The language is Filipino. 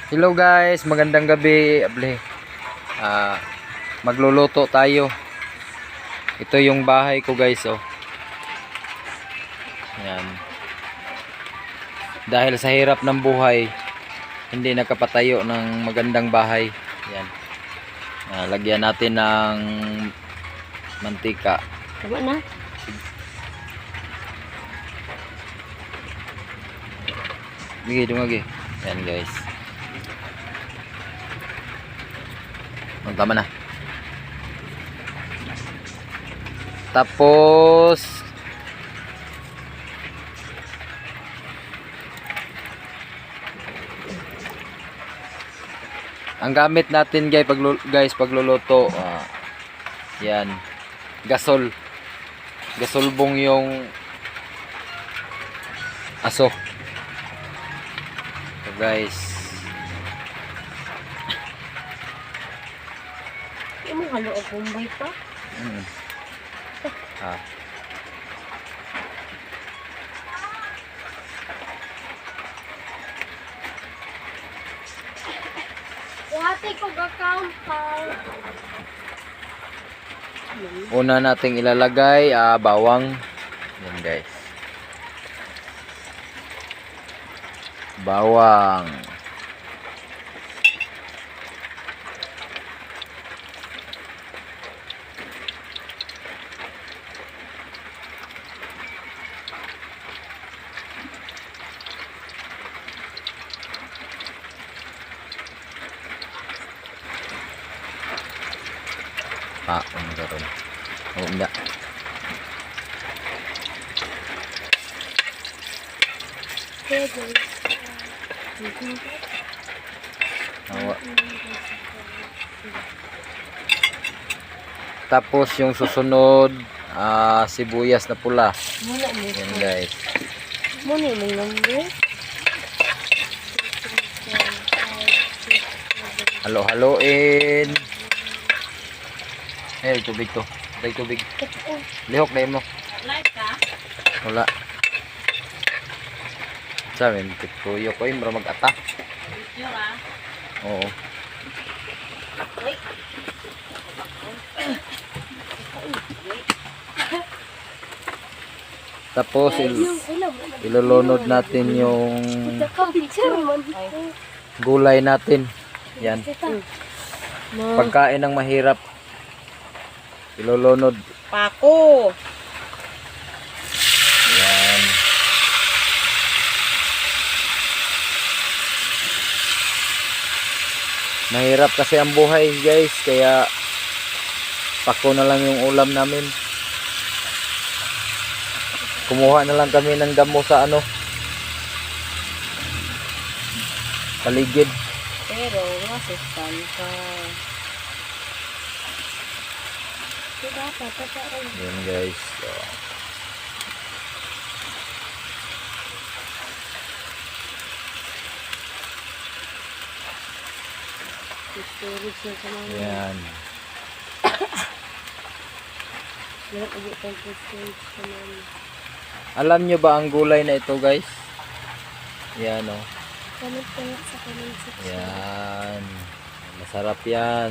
Hello guys, magandang gabi. Magluluto tayo. Ito yung bahay ko guys, oh. Yan. Dahil sa hirap ng buhay, hindi nakapatayo ng magandang bahay. Yan. Lagyan natin ng mantika. Tama na. Bigay, dumagi. Yan guys. Tama na. Tapos ang gamit natin guys pagluluto, yan, gasolbong yung aso. So guys, Yung mga halo ang kumbay pa. Ate ko account pa. una nating ilalagay bawang. Yan guys, bawang, meron. Oh, enggak. Tapos yung susunod, sibuyas na pula. Yan guys. Muna yung number. Halo-haloin. Tubig to. Tubig. Lihok na mo. Wala. Sabi, tuyo ko yung mag-ata. Oo. Tapos ilulunod natin yung gulay natin. Yan. Pagkain ng mahirap. Ilulunod. Pako. Yan. Mahirap kasi ang buhay guys, kaya pako na lang yung ulam namin. Kumuha na lang kami ng damo sa paligid. Pero masastan ka. Yan guys. Yan. Alam nyo ba ang gulay na ito guys? Yan, oh. Yan. Masarap yan.